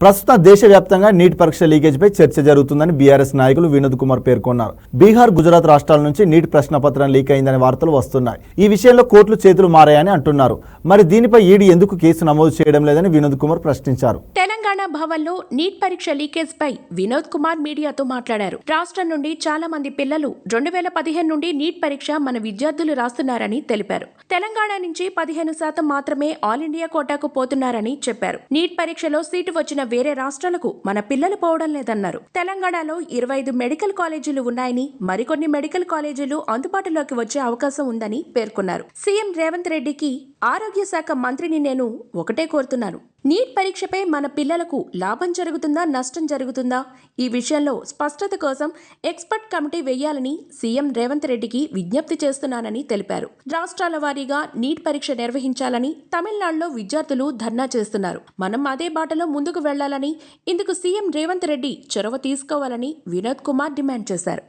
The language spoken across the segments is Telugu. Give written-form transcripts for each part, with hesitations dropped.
ప్రస్తుత దేశవ్యాప్తంగా నీట్ పరీక్ష లీకేజీపై చర్చ జరుగుతుందని బీఆర్ఎస్ నాయకులు వినోద్ కుమార్ పేర్కొన్నారు. బీహార్, గుజరాత్ రాష్ట్రాల నుంచి నీట్ ప్రశ్నపత్రం లీక్ అయిందనే వార్తలు వస్తున్నాయి. ఈ విషయంలో కోర్టులు చేతులు మారాయని అంటున్నారు. మరి దీనిపై ఈడీ ఎందుకు కేసు నమోదు చేయడం లేదని వినోద్ కుమార్ ప్రశ్నించారు. తెలంగాణ భవన్లో నీట్ పరీక్ష లీకేజ్ పై వినోద్ కుమార్ మీడియాతో మాట్లాడారు. రాష్ట్రం నుండి చాలా మంది పిల్లలు 2015 నుండి నీట్ పరీక్ష మన విద్యార్థులు రాస్తున్నారని తెలిపారు. తెలంగాణ నుంచి 15% మాత్రమే ఆల్ ఇండియా కోటాకు పోతున్నారని చెప్పారు. నీట్ పరీక్షలో సీటు వచ్చిన వేరే రాష్ట్రాలకు మన పిల్లలు పోవడం లేదన్నారు. తెలంగాణలో 25 మెడికల్ కాలేజీలు ఉన్నాయని, మరికొన్ని మెడికల్ కాలేజీలు అందుబాటులోకి వచ్చే అవకాశం ఉందని పేర్కొన్నారు. సీఎం రేవంత్ రెడ్డికి ఆరోగ్య శాఖ మంత్రిని నేను ఒకటే కోరుతున్నాను. నీట్ పరీక్షపై మన పిల్లలకు లాభం జరుగుతుందా, నష్టం జరుగుతుందా? ఈ విషయంలో స్పష్టత కోసం ఎక్స్పర్ట్ కమిటీ వేయాలని సీఎం రేవంత్ రెడ్డికి విజ్ఞప్తి చేస్తున్నానని తెలిపారు. రాష్ట్రాల వారీగా నీట్ పరీక్ష నిర్వహించాలని తమిళనాడులో విద్యార్థులు ధర్నా చేస్తున్నారు. మనం అదే బాటలో ముందుకు వెళ్లాలని, ఇందుకు సీఎం రేవంత్ రెడ్డి చొరవ తీసుకోవాలని వినోద్ కుమార్ డిమాండ్ చేశారు.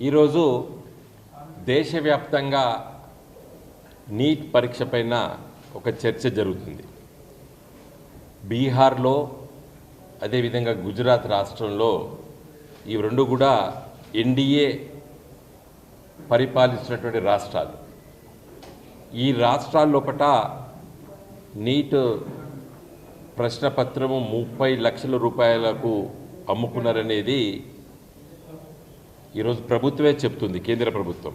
ఈరోజు దేశవ్యాప్తంగా నీట్ పరీక్ష పైన ఒక చర్చ జరుగుతుంది. బీహార్లో, అదేవిధంగా గుజరాత్ రాష్ట్రంలో ఈ రెండు కూడా ఎన్డీఏ పరిపాలిస్తున్నటువంటి రాష్ట్రాలు. ఈ రాష్ట్రాల లోపల నీట్ ప్రశ్నపత్రము 30 లక్షల రూపాయలకు అమ్ముకున్నారనేది ఈరోజు ప్రభుత్వమే చెప్తుంది, కేంద్ర ప్రభుత్వం.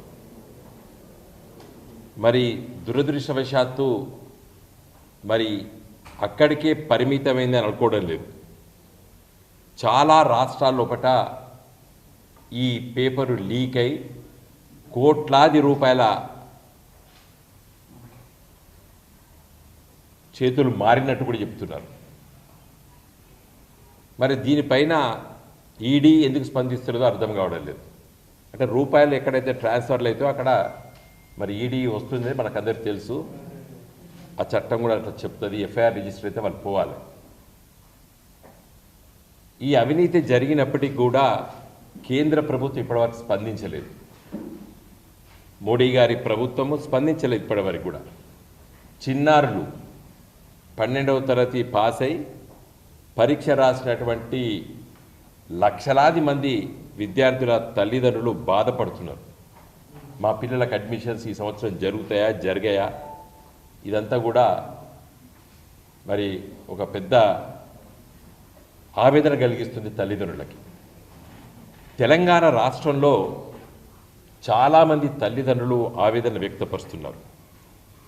మరి దురదృష్టవశాత్తు మరి అక్కడికే పరిమితమైంది అని అనుకోవడం లేదు. చాలా రాష్ట్రాల లోపల ఈ పేపరు లీక్ అయి కోట్లాది రూపాయల చేతులు మారినట్టు కూడా చెప్తున్నారు. మరి దీనిపైన ఈడీ ఎందుకు స్పందిస్తుందో అర్థం కావడం లేదు. అంటే రూపాయలు ఎక్కడైతే ట్రాన్స్ఫర్లు అవుతాయో అక్కడ మరి ఈడీ వస్తుందని మనకందరికీ తెలుసు. ఆ చట్టం కూడా అట్లా చెప్తుంది. ఎఫ్ఐఆర్ రిజిస్టర్ అయితే వాళ్ళు పోవాలి. ఈ అవినీతి జరిగినప్పటికీ కూడా కేంద్ర ప్రభుత్వం ఇప్పటివరకు స్పందించలేదు. మోడీ గారి ప్రభుత్వము స్పందించలేదు ఇప్పటివరకు కూడా. చిన్నారులు 12వ తరగతి పాస్ అయి పరీక్ష రాసినటువంటి లక్షలాది మంది విద్యార్థుల తల్లిదండ్రులు బాధపడుతున్నారు. మా పిల్లలకు అడ్మిషన్స్ ఈ సంవత్సరం జరుగుతాయా, జరిగాయా? ఇదంతా కూడా మరి ఒక పెద్ద ఆవేదన కలిగిస్తుంది తల్లిదండ్రులకి. తెలంగాణ రాష్ట్రంలో చాలామంది తల్లిదండ్రులు ఆవేదన వ్యక్తపరుస్తున్నారు.